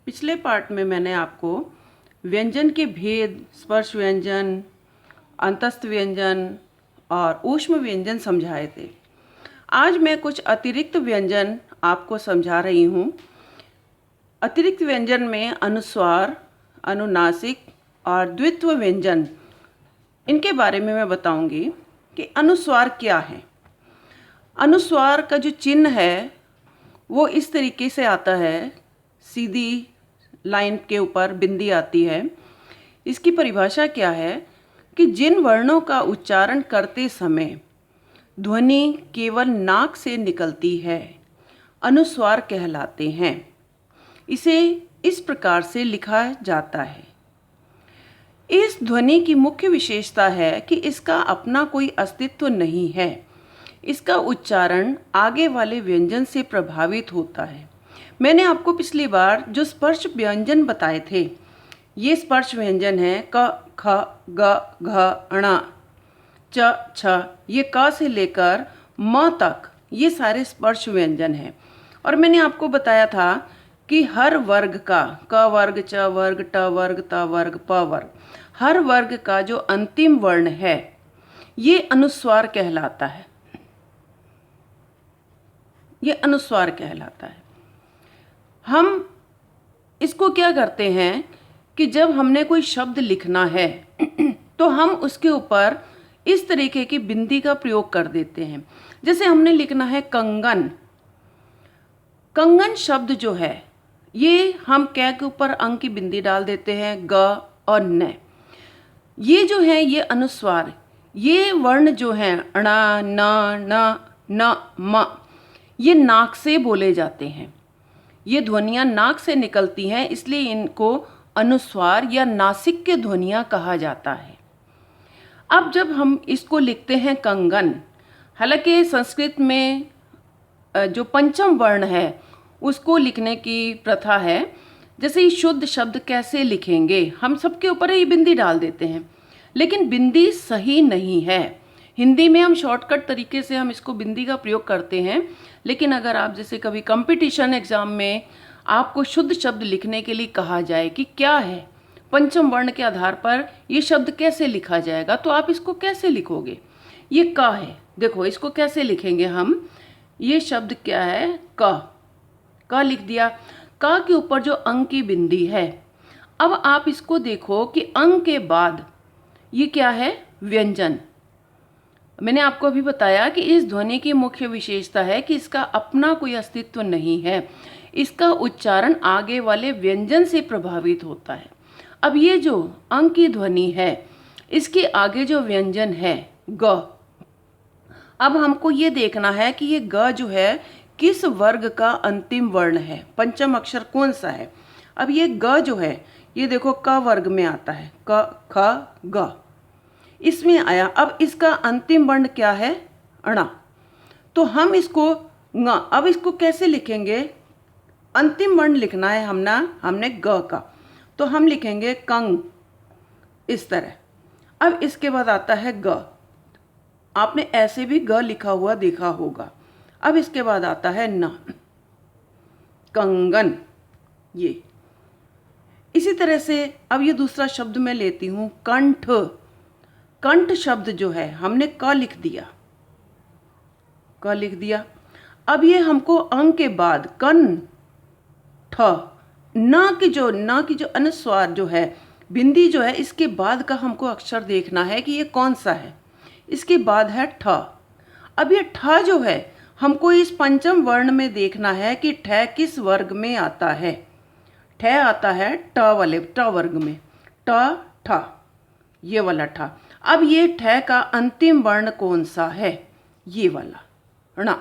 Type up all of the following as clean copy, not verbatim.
पिछले पार्ट में मैंने आपको व्यंजन के भेद, स्पर्श व्यंजन, अंतस्थ व्यंजन और ऊष्म व्यंजन समझाए थे। आज मैं कुछ अतिरिक्त व्यंजन आपको समझा रही हूँ। अतिरिक्त व्यंजन में अनुस्वार, अनुनासिक और द्वित्व व्यंजन, इनके बारे में मैं बताऊंगी कि अनुस्वार क्या है। अनुस्वार का जो चिन्ह है वो इस तरीके से आता है, सीधी लाइन के ऊपर बिंदी आती है। इसकी परिभाषा क्या है कि जिन वर्णों का उच्चारण करते समय ध्वनि केवल नाक से निकलती है, अनुस्वार कहलाते हैं। इसे इस प्रकार से लिखा जाता है। इस ध्वनि की मुख्य विशेषता है कि इसका अपना कोई अस्तित्व नहीं है। इसका उच्चारण आगे वाले व्यंजन से प्रभावित होता है। मैंने आपको पिछली बार जो स्पर्श व्यंजन बताए थे, ये स्पर्श व्यंजन है क, ख, ग, घ, ण, च, छ। ये क से लेकर म तक ये सारे स्पर्श व्यंजन हैं। और मैंने आपको बताया था कि हर वर्ग का, क वर्ग, च वर्ग, ट वर्ग, त वर्ग, प वर्ग, हर वर्ग का जो अंतिम वर्ण है ये अनुस्वार कहलाता है। ये अनुस्वार कहलाता है। हम इसको क्या करते हैं कि जब हमने कोई शब्द लिखना है तो हम उसके ऊपर इस तरीके की बिंदी का प्रयोग कर देते हैं। जैसे हमने लिखना है कंगन। कंगन शब्द जो है ये हम कै के ऊपर अंग की बिंदी डाल देते हैं, ग और न। ये जो है ये अनुस्वार, ये वर्ण जो हैं ण, न, न, म, ये नाक से बोले जाते हैं। ये ध्वनियाँ नाक से निकलती हैं, इसलिए इनको अनुस्वार या नासिक ध्वनियाँ कहा जाता है। अब जब हम इसको लिखते हैं कंगन, हालांकि संस्कृत में जो पंचम वर्ण है उसको लिखने की प्रथा है। जैसे ये शुद्ध शब्द कैसे लिखेंगे, हम सबके ऊपर ही बिंदी डाल देते हैं, लेकिन बिंदी सही नहीं है। हिंदी में हम शॉर्टकट तरीके से हम इसको बिंदी का प्रयोग करते हैं, लेकिन अगर आप जैसे कभी कंपटीशन एग्जाम में आपको शुद्ध शब्द लिखने के लिए कहा जाए कि क्या है पंचम वर्ण के आधार पर ये शब्द कैसे लिखा जाएगा, तो आप इसको कैसे लिखोगे। ये क है, देखो इसको कैसे लिखेंगे हम। ये शब्द क्या है, क लिख दिया। क के ऊपर जो अंग की बिंदी है, अब आप इसको देखो कि अंग के बाद ये क्या है, व्यंजन। मैंने आपको अभी बताया कि इस ध्वनि की मुख्य विशेषता है कि इसका अपना कोई अस्तित्व नहीं है। इसका उच्चारण आगे वाले व्यंजन से प्रभावित होता है। अब ये जो अंग की ध्वनि है, इसके आगे जो व्यंजन है ग, अब हमको ये देखना है कि ये ग जो है किस वर्ग का अंतिम वर्ण है, पंचम अक्षर कौन सा है। अब ये ग जो है ये देखो क वर्ग में आता है, क, ख, ग, इसमें आया। अब इसका अंतिम वर्ण क्या है, अणा। तो हम इसको ङ, अब इसको कैसे लिखेंगे, अंतिम वर्ण लिखना है हमने ग का, तो हम लिखेंगे कंग, इस तरह। अब इसके बाद आता है ग, आपने ऐसे भी ग लिखा हुआ देखा होगा। अब इसके बाद आता है न, कंगन। ये इसी तरह से अब ये दूसरा शब्द मैं लेती हूं, कंठ। कंठ शब्द जो है हमने क लिख दिया, क लिख दिया। अब ये हमको अंग के बाद कन, ठ, न की जो अनुस्वार जो है, बिंदी जो है, इसके बाद का हमको अक्षर देखना है कि ये कौन सा है। इसके बाद है ठ। अब ये ठ जो है हमको इस पंचम वर्ण में देखना है कि ठ किस वर्ग में आता है। ठ आता है ट वाले, ट वर्ग में, ट, ठ, ये वाला ठ। अब ये ठ का अंतिम वर्ण कौन सा है, ये वाला ण,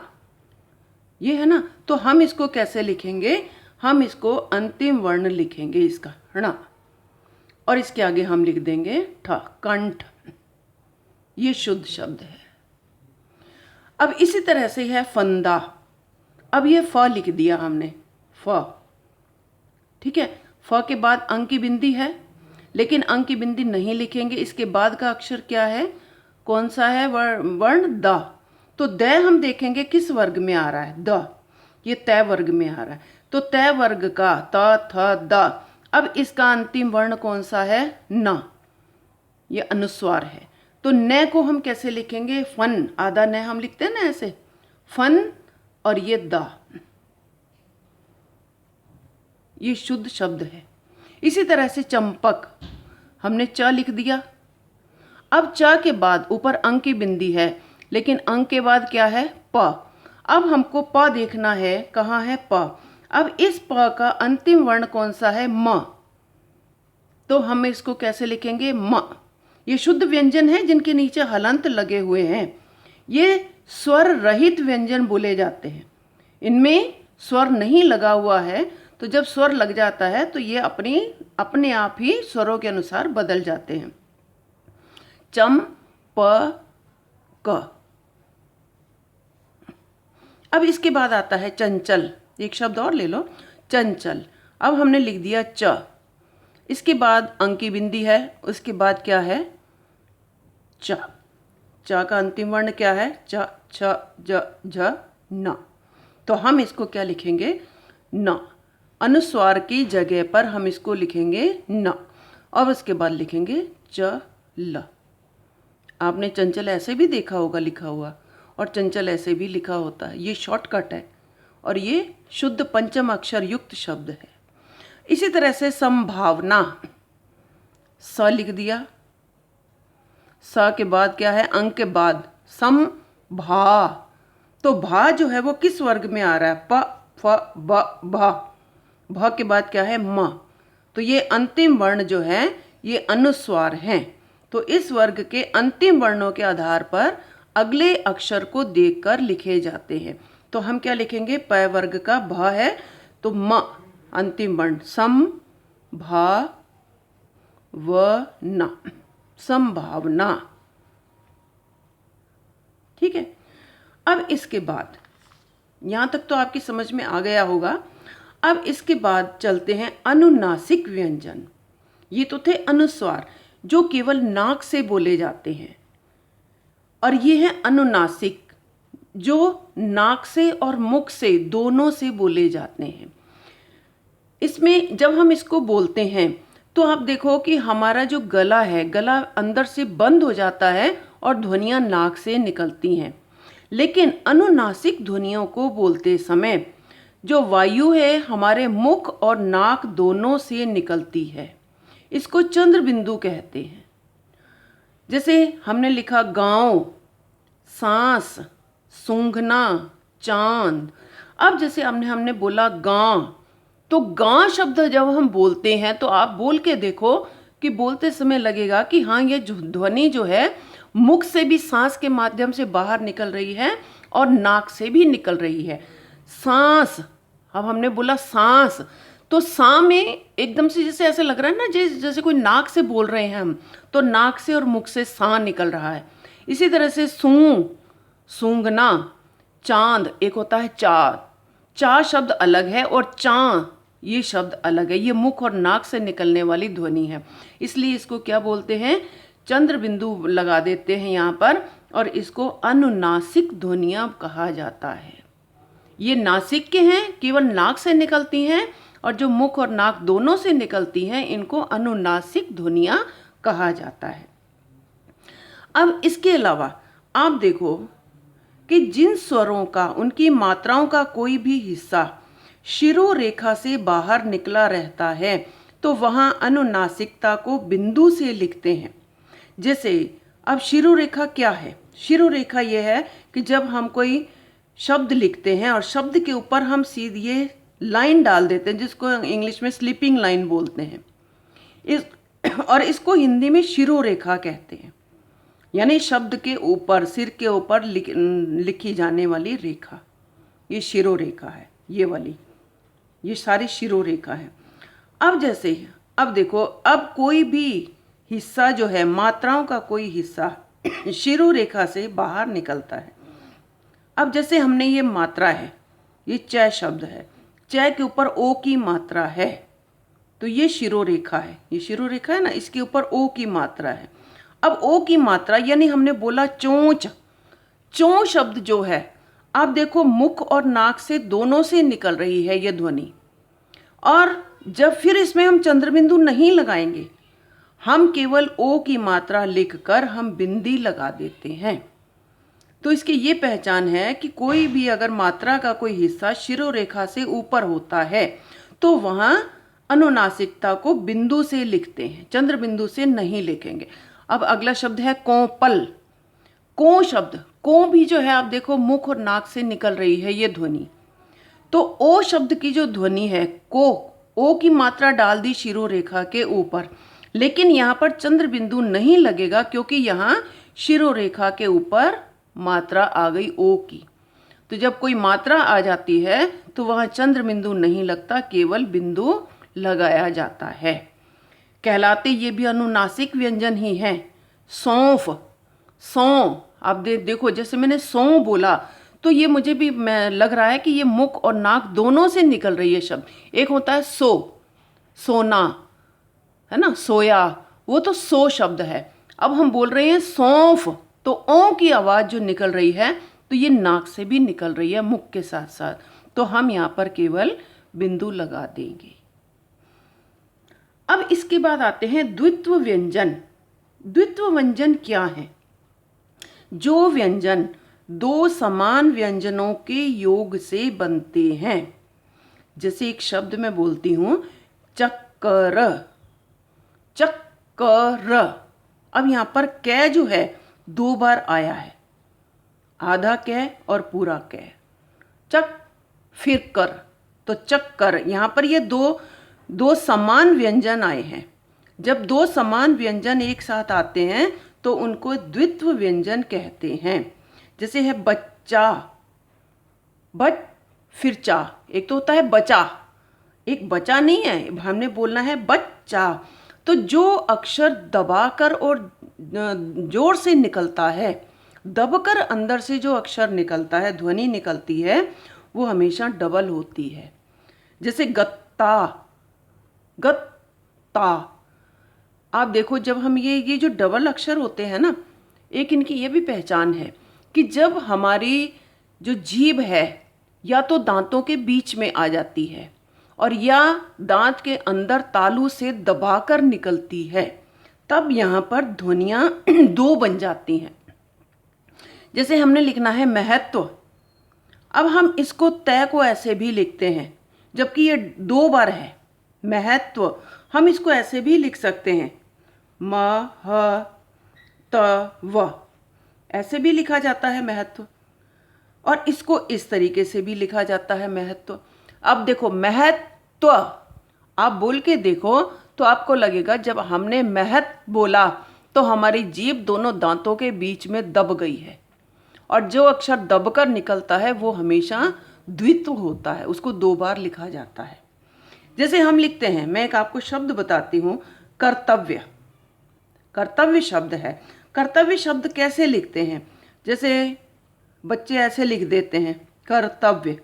ये है ना। तो हम इसको कैसे लिखेंगे, हम इसको अंतिम वर्ण लिखेंगे इसका, ण, और इसके आगे हम लिख देंगे ठ, कंठ। ये शुद्ध शब्द है। अब इसी तरह से है फंदा। अब ये फ लिख दिया हमने, फ, ठीक है। फ के बाद अंग की बिंदी है, लेकिन अंग की बिंदी नहीं लिखेंगे। इसके बाद का अक्षर क्या है, कौन सा है, वर्ण द। तो द हम देखेंगे किस वर्ग में आ रहा है, द, ये तय वर्ग में आ रहा है। तो तय वर्ग का त थ द, अब इसका अंतिम वर्ण कौन सा है? न, ये अनुस्वार है। तो न को हम कैसे लिखेंगे? फन, आधा न हम लिखते हैं ना ऐसे, फन, और ये द, ये शुद्ध शब्द है। इसी तरह से चंपक, हमने च लिख दिया। अब च के बाद ऊपर अंक की बिंदी है, लेकिन अंक के बाद क्या है? प। अब हमको प देखना है, कहाँ है? प। अब इस प का अंतिम वर्ण कौन सा है? म। तो हम इसको कैसे लिखेंगे? म। ये शुद्ध व्यंजन है जिनके नीचे हलंत लगे हुए हैं। ये स्वर रहित व्यंजन बोले जाते हैं। इनमें स्वर नहीं लगा हुआ है, तो जब स्वर लग जाता है तो ये अपने आप ही स्वरों के अनुसार बदल जाते हैं। चम प क। अब इसके बाद आता है चंचल। एक शब्द और ले लो, चंचल। अब हमने लिख दिया च, इसके बाद अंक की बिंदी है, उसके बाद क्या है? च। च का अंतिम वर्ण क्या है? च, छ, ज, झ, न। तो हम इसको क्या लिखेंगे? न। अनुस्वार की जगह पर हम इसको लिखेंगे न, और उसके बाद लिखेंगे च ल। आपने चंचल ऐसे भी देखा होगा लिखा हुआ, और चंचल ऐसे भी लिखा होता है। ये शॉर्टकट है और ये शुद्ध पंचम अक्षर युक्त शब्द है। इसी तरह से संभावना, स लिख दिया, स के बाद क्या है? अंक के बाद संभा। तो भा जो है वो किस वर्ग में आ रहा है? प, फ, ब, भा। भ के बाद क्या है? म। तो ये अंतिम वर्ण जो है ये अनुस्वार हैं। तो इस वर्ग के अंतिम वर्णों के आधार पर अगले अक्षर को देखकर लिखे जाते हैं। तो हम क्या लिखेंगे? प वर्ग का भ है तो म अंतिम वर्ण, सम भा व न, संभावना। ठीक है। अब इसके बाद यहाँ तक तो आपकी समझ में आ गया होगा। अब इसके बाद चलते हैं अनुनासिक व्यंजन। ये तो थे अनुस्वार जो केवल नाक से बोले जाते हैं, और ये है अनुनासिक जो नाक से और मुख से दोनों से बोले जाते हैं। इसमें जब हम इसको बोलते हैं तो आप देखो कि हमारा जो गला है, गला अंदर से बंद हो जाता है और ध्वनियाँ नाक से निकलती हैं। लेकिन अनुनासिक ध्वनियों को बोलते समय जो वायु है हमारे मुख और नाक दोनों से निकलती है, इसको चंद्र बिंदु कहते हैं। जैसे हमने लिखा गांव, सांस, सूंघना, चांद। अब जैसे हमने बोला गां, तो गां शब्द जब हम बोलते हैं तो आप बोल के देखो कि बोलते समय लगेगा कि हाँ, ये ध्वनि जो है मुख से भी सांस के माध्यम से बाहर निकल रही है और नाक से भी निकल रही है। सांस, अब हमने बोला सांस, तो सा में एकदम से जैसे ऐसे लग रहा है ना जैसे कोई नाक से बोल रहे हैं हम, तो नाक से और मुख से सा निकल रहा है। इसी तरह से सूंघना, चांद, एक होता है चा शब्द अलग है और चा ये शब्द अलग है। ये मुख और नाक से निकलने वाली ध्वनि है, इसलिए इसको क्या बोलते हैं? चंद्र बिंदु लगा देते हैं यहाँ पर, और इसको अनुनासिक ध्वनियाँ कहा जाता है। ये नासिक के हैं, केवल नाक से निकलती हैं, और जो मुख और नाक दोनों से निकलती हैं इनको अनुनासिक ध्वनियाँ कहा जाता है। अब इसके अलावा आप देखो कि जिन स्वरों का, उनकी मात्राओं का कोई भी हिस्सा शिरोरेखा से बाहर निकला रहता है तो वहाँ अनुनासिकता को बिंदु से लिखते हैं। जैसे अब शिरोरेखा क्या है? शिरोरेखा ये है कि जब हम कोई शब्द लिखते हैं और शब्द के ऊपर हम सीधे लाइन डाल देते हैं, जिसको इंग्लिश में स्लीपिंग लाइन बोलते हैं, और इसको हिंदी में शिरोरेखा कहते हैं। यानी शब्द के ऊपर, सिर के ऊपर लिखी जाने वाली रेखा, ये शिरोरेखा है। ये वाली, ये सारी शिरोरेखा है। अब जैसे अब देखो, अब कोई भी हिस्सा जो है, मात्राओं का कोई हिस्सा शिरोरेखा से बाहर निकलता है। अब जैसे हमने ये मात्रा है, ये च शब्द है, च के ऊपर ओ की मात्रा है, तो ये शिरोरेखा है। ये शिरोरेखा है ना, इसके ऊपर ओ की मात्रा है। अब ओ की मात्रा यानी हमने बोला चोंच, चों शब्द जो है, आप देखो मुख और नाक से दोनों से निकल रही है ये ध्वनि, और जब फिर इसमें हम चंद्रबिंदु नहीं लगाएंगे, हम केवल ओ की मात्रा लिखकर हम बिंदी लगा देते हैं। तो इसकी ये पहचान है कि कोई भी अगर मात्रा का कोई हिस्सा शिरोरेखा से ऊपर होता है तो वहाँ अनुनासिकता को बिंदु से लिखते हैं, चंद्र बिंदु से नहीं लिखेंगे। अब अगला शब्द है कोंपल। को शब्द, को भी जो है आप देखो मुख और नाक से निकल रही है ये ध्वनि। तो ओ शब्द की जो ध्वनि है को, ओ की मात्रा डाल दी शिरोरेखा के ऊपर, लेकिन यहाँ पर चंद्र बिंदु नहीं लगेगा क्योंकि यहाँ शिरोरेखा के ऊपर मात्रा आ गई ओ की। तो जब कोई मात्रा आ जाती है तो वहाँ चंद्र बिंदु नहीं लगता, केवल बिंदु लगाया जाता है। कहलाते ये भी अनुनासिक व्यंजन ही हैं। सौंफ, सौ, आप देखो जैसे मैंने सौ बोला तो ये मुझे भी लग रहा है कि ये मुख और नाक दोनों से निकल रही है शब्द। एक होता है सो, सोना है ना, सोया, वो तो सो शब्द है। अब हम बोल रहे हैं सौंफ, तो ओ की आवाज़ जो निकल रही है तो ये नाक से भी निकल रही है मुख के साथ साथ, तो हम यहाँ पर केवल बिंदु लगा देंगे। अब इसके बाद आते हैं द्वित्व व्यंजन। द्वित्व व्यंजन क्या है? जो व्यंजन दो समान व्यंजनों के योग से बनते हैं। जैसे एक शब्द मैं बोलती हूं चक्कर, चक्कर। अब यहां पर कै जो है दो बार आया है, आधा कै और पूरा कै। चक फिर कर, तो चक्कर। यहां पर ये दो समान व्यंजन आए हैं। जब दो समान व्यंजन एक साथ आते हैं तो उनको द्वित्व व्यंजन कहते हैं। जैसे है बच्चा, बच फिर चा। एक तो होता है बचा, एक बचा नहीं है, हमने बोलना है बच्चा। तो जो अक्षर दबाकर और जोर से निकलता है, दबकर अंदर से जो अक्षर निकलता है, ध्वनि निकलती है, वो हमेशा डबल होती है। जैसे गत्ता, गत्ता। आप देखो जब हम ये जो डबल अक्षर होते हैं ना, एक इनकी ये भी पहचान है कि जब हमारी जो जीभ है या तो दांतों के बीच में आ जाती है और या दांत के अंदर तालू से दबाकर निकलती है, तब यहाँ पर ध्वनियाँ दो बन जाती हैं। जैसे हमने लिखना है महत्व, अब हम इसको तय को ऐसे भी लिखते हैं, जबकि ये दो बार है महत्व। हम इसको ऐसे भी लिख सकते हैं म ह त व, ऐसे भी लिखा जाता है महत्व, और इसको इस तरीके से भी लिखा जाता है महत्व। अब देखो महत्व, आप बोल के देखो तो आपको लगेगा जब हमने महत्व बोला तो हमारी जीभ दोनों दांतों के बीच में दब गई है, और जो अक्षर दबकर निकलता है वो हमेशा द्वित्व होता है, उसको दो बार लिखा जाता है। जैसे हम लिखते हैं, मैं एक आपको शब्द बताती हूँ, कर्तव्य। कर्तव्य शब्द है। कर्तव्य शब्द कैसे लिखते हैं? जैसे बच्चे ऐसे लिख देते हैं, कर्तव्य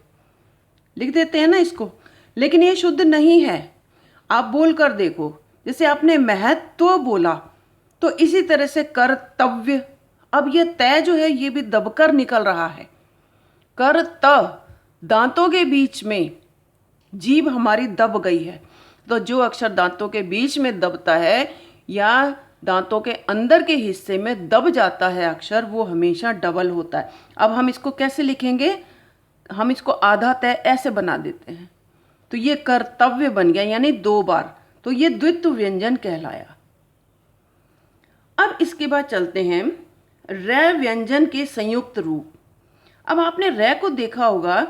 लिख देते हैं ना इसको, लेकिन ये शुद्ध नहीं है। आप बोल कर देखो, जैसे आपने महत्व बोला तो इसी तरह से कर्तव्य। अब ये तय जो है ये भी दबकर निकल रहा है। कर्त, दांतों के बीच में जीभ हमारी दब गई है, तो जो अक्षर दांतों के बीच में दबता है या दांतों के अंदर के हिस्से में दब जाता है अक्षर, वो हमेशा डबल होता है। अब हम इसको कैसे लिखेंगे? हम इसको आधा तय ऐसे बना देते हैं, तो ये कर्तव्य बन गया, यानी दो बार, तो ये द्वित्व व्यंजन कहलाया। अब इसके बाद चलते हैं रै व्यंजन के संयुक्त रूप। अब आपने रै को देखा होगा,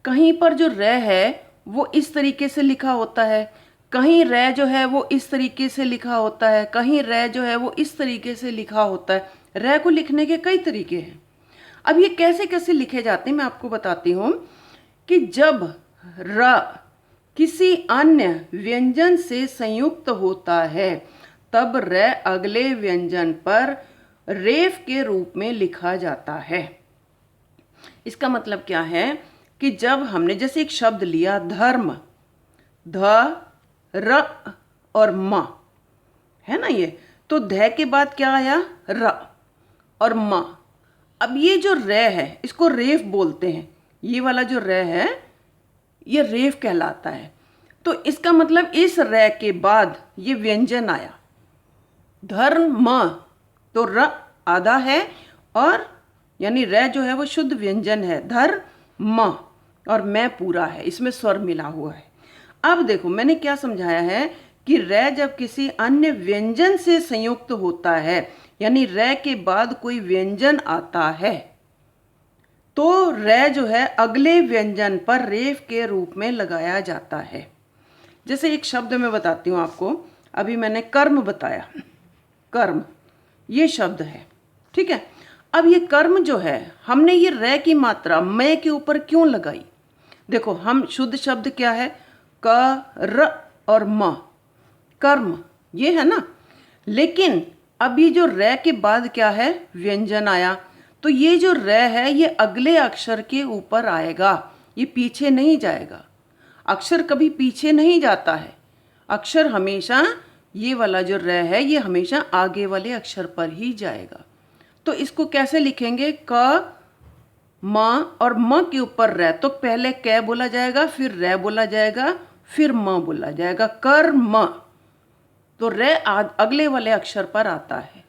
कहीं पर जो रै है वो इस तरीके से लिखा होता है, कहीं रै जो है वो इस तरीके से लिखा होता है, कहीं रै जो है वो इस तरीके से लिखा होता है। रै को लिखने के कई तरीके हैं। अब ये कैसे कैसे लिखे जाते हैं मैं आपको बताती हूँ कि जब र किसी अन्य व्यंजन से संयुक्त होता है तब रै अगले व्यंजन पर रेफ के रूप में लिखा जाता है। इसका मतलब क्या है कि जब हमने जैसे एक शब्द लिया धर्म, ध र और म है ना, ये तो ध के बाद क्या आया? र और म। अब ये जो रै है इसको रेफ बोलते हैं। ये वाला जो रै है ये रेफ कहलाता है। तो इसका मतलब इस रै के बाद ये व्यंजन आया, धर्म, तो र आधा है और यानी रै जो है वो शुद्ध व्यंजन है, धर्म, और मैं पूरा है, इसमें स्वर मिला हुआ है। अब देखो मैंने क्या समझाया है कि रै जब किसी अन्य व्यंजन से संयुक्त होता है, यानी रै के बाद कोई व्यंजन आता है, तो रै जो है अगले व्यंजन पर रेफ के रूप में लगाया जाता है। जैसे एक शब्द मैं बताती हूँ आपको, अभी मैंने कर्म बताया, कर्म ये शब्द है, ठीक है। अब ये कर्म जो है हमने ये रै की मात्रा मैं के ऊपर क्यों लगाई? देखो हम शुद्ध शब्द क्या है, क र और म, कर्म ये है ना, लेकिन अब ये जो रै के बाद क्या है, व्यंजन आया, तो ये जो रै है ये अगले अक्षर के ऊपर आएगा, ये पीछे नहीं जाएगा। अक्षर कभी पीछे नहीं जाता है, अक्षर हमेशा, ये वाला जो रै है ये हमेशा आगे वाले अक्षर पर ही जाएगा। तो इसको कैसे लिखेंगे, क म और म के ऊपर रै, तो पहले कै बोला जाएगा, फिर रै बोला जाएगा, फिर म बोला जाएगा, कर्म, तो रै अगले वाले अक्षर पर आता है।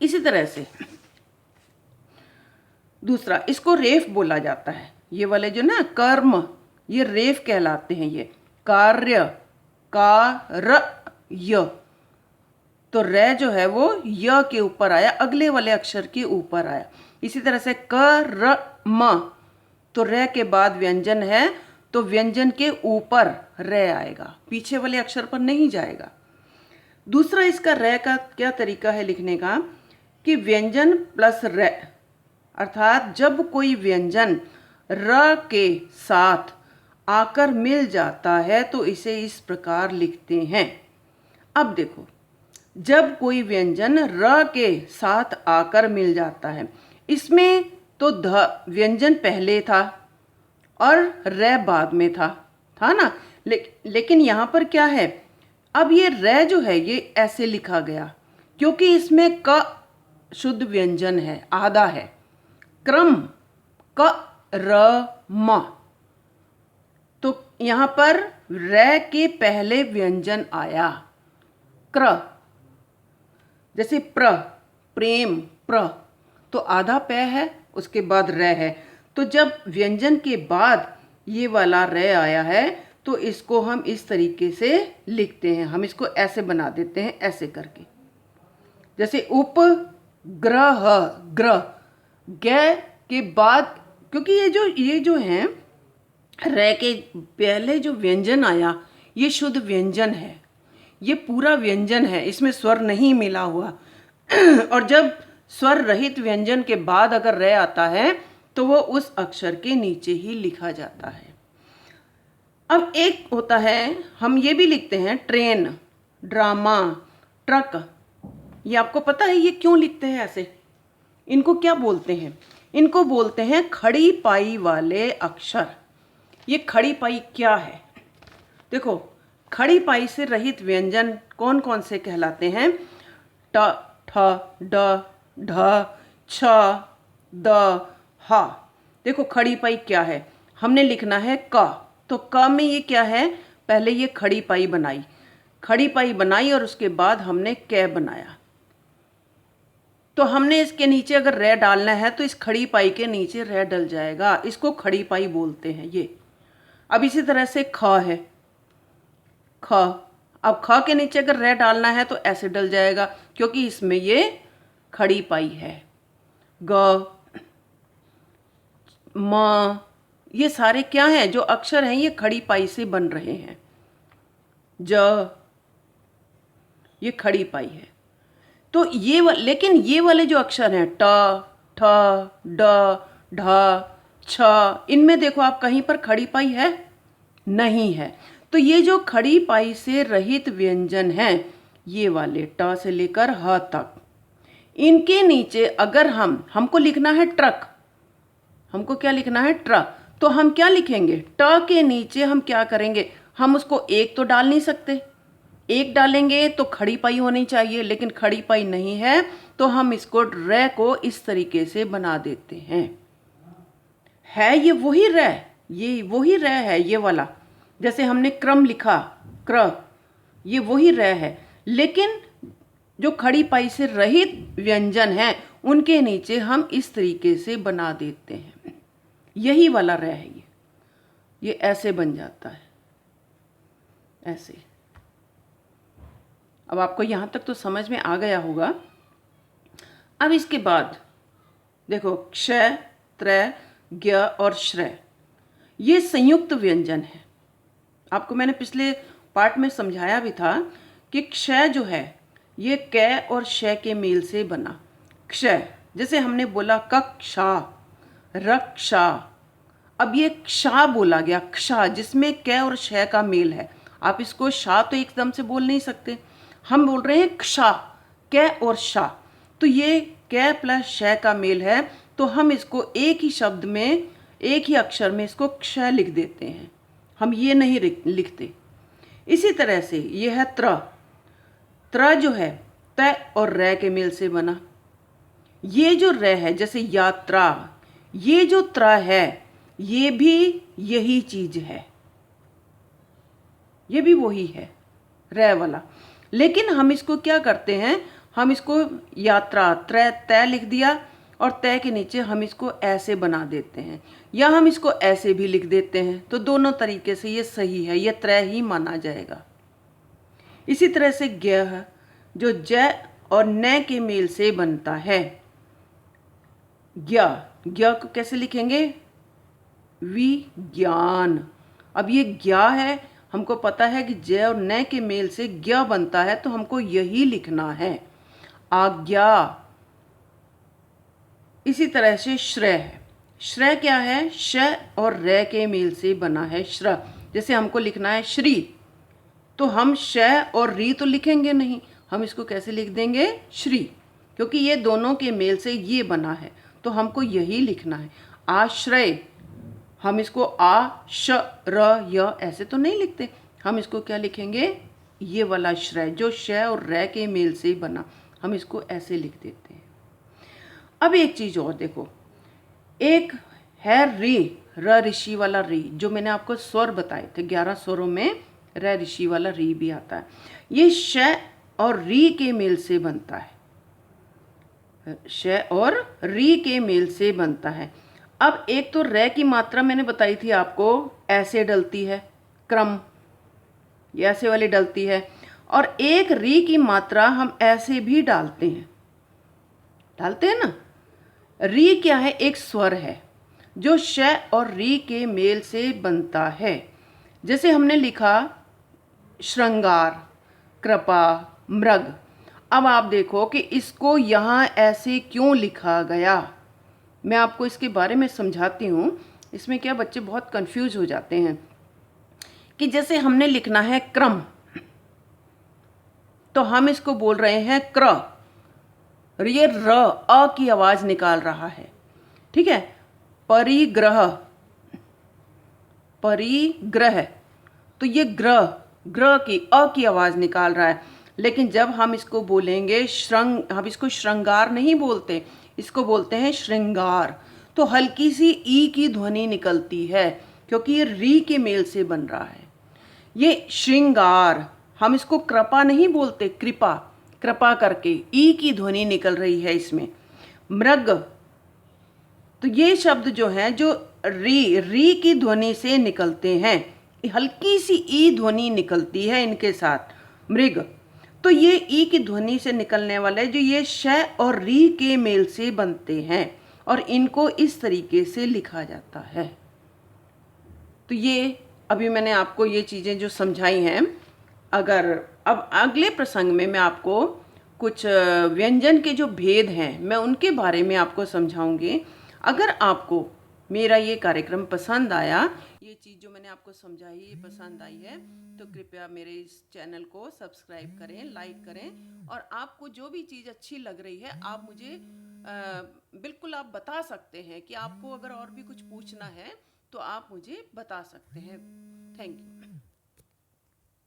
इसी तरह से दूसरा, इसको रेफ बोला जाता है, ये वाले जो ना कर्म ये रेफ कहलाते हैं, ये कार्य, य, तो रै जो है वो य के ऊपर आया, अगले वाले अक्षर के ऊपर आया। इसी तरह से कर्म, तो रै के बाद व्यंजन है, तो व्यंजन के ऊपर रै आएगा, पीछे वाले अक्षर पर नहीं जाएगा। दूसरा इसका रै का क्या तरीका है लिखने का, कि व्यंजन प्लस रै, अर्थात जब कोई व्यंजन र के साथ आकर मिल जाता है तो इसे इस प्रकार लिखते हैं। अब देखो, जब कोई व्यंजन र के साथ आकर मिल जाता है, इसमें तो ध व्यंजन पहले था और रै बाद में था ना, लेकिन यहाँ पर क्या है, अब ये रै जो है ये ऐसे लिखा गया क्योंकि इसमें क शुद्ध व्यंजन है, आधा है, क्रम, क र म, तो यहाँ पर रै के पहले व्यंजन आया, क्र, जैसे प्र, प्रेम, प्र, तो आधा पै है, उसके बाद रै है, तो जब व्यंजन के बाद ये वाला रै आया है तो इसको हम इस तरीके से लिखते हैं, हम इसको ऐसे बना देते हैं, ऐसे करके, जैसे उपग्रह, ग्रह, ग के बाद, क्योंकि ये जो है रै के पहले जो व्यंजन आया ये शुद्ध व्यंजन है, ये पूरा व्यंजन है, इसमें स्वर नहीं मिला हुआ और जब स्वर रहित व्यंजन के बाद अगर रै आता है तो वो उस अक्षर के नीचे ही लिखा जाता है। अब एक होता है, हम ये भी लिखते हैं ट्रेन, ड्रामा, ट्रक, ये आपको पता है ये क्यों लिखते हैं ऐसे? इनको क्या बोलते हैं? इनको बोलते हैं खड़ी पाई वाले अक्षर। ये खड़ी पाई क्या है? देखो, खड़ी पाई से रहित व्यंजन कौन कौन से कहलाते हैं? ट, ठ, ड, ढ, छ, द, हा। देखो खड़ी पाई क्या है, हमने लिखना है क, तो क में ये क्या है, पहले ये खड़ी पाई बनाई, खड़ी पाई बनाई और उसके बाद हमने कै बनाया, तो हमने इसके नीचे अगर रै डालना है तो इस खड़ी पाई के नीचे रै डल जाएगा, इसको खड़ी पाई बोलते हैं ये। अब इसी तरह से ख है, ख, अब ख के नीचे अगर रै डालना है तो ऐसे डल जाएगा क्योंकि इसमें ये खड़ी पाई है। ग, म, ये सारे क्या हैं, जो अक्षर हैं ये खड़ी पाई से बन रहे हैं। ज, ये खड़ी पाई है, तो लेकिन ये वाले जो अक्षर हैं ट, ठ, ड, ढ, छ, इनमें देखो आप कहीं पर खड़ी पाई है नहीं है, तो ये जो खड़ी पाई से रहित व्यंजन हैं ये वाले ट से लेकर ह तक, इनके नीचे अगर हमको लिखना है ट्रक, हमको क्या लिखना है ट्रक, तो हम क्या लिखेंगे, ट के नीचे हम क्या करेंगे, हम उसको एक तो डाल नहीं सकते, एक डालेंगे तो खड़ी पाई होनी चाहिए, लेकिन खड़ी पाई नहीं है तो हम इसको रै को इस तरीके से बना देते हैं। है ये वही रै, ये वही रै है ये वाला, जैसे हमने क्रम लिखा, क्र, ये वही र है, लेकिन जो खड़ी पाई से रहित व्यंजन है उनके नीचे हम इस तरीके से बना देते हैं। यही वाला र है, ये ऐसे बन जाता है, ऐसे। अब आपको यहाँ तक तो समझ में आ गया होगा। अब इसके बाद देखो, क्ष, त्र, ज्ञ और श्रय, ये संयुक्त व्यंजन है। आपको मैंने पिछले पार्ट में समझाया भी था कि क्ष जो है ये क और श के मेल से बना। क्ष, जैसे हमने बोला कक्षा, रक्षा, अब ये क्षा बोला गया,क्षा, जिसमें क और श का मेल है। आप इसको शा तो एकदम से बोल नहीं सकते, हम बोल रहे हैंक्षा, क और शा। तो ये क प्लस श का मेल है, तो हम इसको एक ही शब्द में, एक ही अक्षर में इसको क्ष लिख देते हैं, हम ये नहीं लिखते। इसी तरह से ये है त्र, त्र जो है त और र के मेल से बना। ये जो र है, जैसे यात्रा, ये जो त्र है ये भी यही चीज है, ये भी वही है र वाला, लेकिन हम इसको क्या करते हैं, हम इसको यात्रा त्र तय लिख दिया और तय के नीचे हम इसको ऐसे बना देते हैं, या हम इसको ऐसे भी लिख देते हैं। तो दोनों तरीके से ये सही है, ये त्र ही माना जाएगा। इसी तरह से ज्ञ जो ज और न के मेल से बनता है, ज्ञ, ज्ञ को कैसे लिखेंगे, विज्ञान। अब ये ज्ञा है, हमको पता है कि ज और न के मेल से ज्ञ बनता है, तो हमको यही लिखना है, आज्ञा। इसी तरह से श्रय है, श्रय क्या है, श और र के मेल से बना है श्र। जैसे हमको लिखना है श्री, तो हम श और री तो लिखेंगे नहीं, हम इसको कैसे लिख देंगे, श्री, क्योंकि ये दोनों के मेल से ये बना है, तो हमको यही लिखना है। आश्रय, हम इसको आ श र य ऐसे तो नहीं लिखते, हम इसको क्या लिखेंगे, ये वाला श्रय जो श और र के मेल से बना, हम इसको ऐसे लिख देते हैं। अब एक चीज और देखो, एक है री, र ऋषि वाला री, जो मैंने आपको स्वर बताए थे, 11 स्वरों में र ऋषि वाला री भी आता है। ये श और री के मेल से बनता है, श और री के मेल से बनता है। अब एक तो र की मात्रा मैंने बताई थी आपको, ऐसे डलती है, क्रम, ये ऐसे वाली डलती है, और एक री की मात्रा हम ऐसे भी डालते हैं ना। री क्या है, एक स्वर है जो श और री के मेल से बनता है। जैसे हमने लिखा श्रृंगार, कृपा, मृग। अब आप देखो कि इसको यहाँ ऐसे क्यों लिखा गया, मैं आपको इसके बारे में समझाती हूँ। इसमें क्या बच्चे बहुत कंफ्यूज हो जाते हैं कि जैसे हमने लिखना है क्रम, तो हम इसको बोल रहे हैं क्र, ये र अ की आवाज निकाल रहा है, ठीक है। परिग्रह, परिग्रह, तो ये ग्रह, ग्रह की अ की आवाज निकाल रहा है। लेकिन जब हम इसको बोलेंगे हम इसको श्रृंगार नहीं बोलते, इसको बोलते हैं श्रृंगार, तो हल्की सी ई की ध्वनि निकलती है, क्योंकि ये री के मेल से बन रहा है। ये श्रृंगार, हम इसको कृपा नहीं बोलते, कृपा, कृपा करके ई की ध्वनि निकल रही है इसमें। मृग, तो ये शब्द जो हैं जो री की ध्वनि से निकलते हैं, हल्की सी ई ध्वनि निकलती है इनके साथ, मृग। तो ये ई की ध्वनि से निकलने वाले जो ये श और री के मेल से बनते हैं, और इनको इस तरीके से लिखा जाता है। तो ये अभी मैंने आपको ये चीज़ें जो समझाई हैं, अगर अब अगले प्रसंग में मैं आपको कुछ व्यंजन के जो भेद हैं मैं उनके बारे में आपको समझाऊंगी। अगर आपको मेरा ये कार्यक्रम पसंद आया, ये चीज़ जो मैंने आपको समझाई ये पसंद आई है, तो कृपया मेरे इस चैनल को सब्सक्राइब करें, लाइक करें, और आपको जो भी चीज़ अच्छी लग रही है आप मुझे बिल्कुल आप बता सकते हैं कि आपको अगर और भी कुछ पूछना है तो आप मुझे बता सकते हैं। Thank you.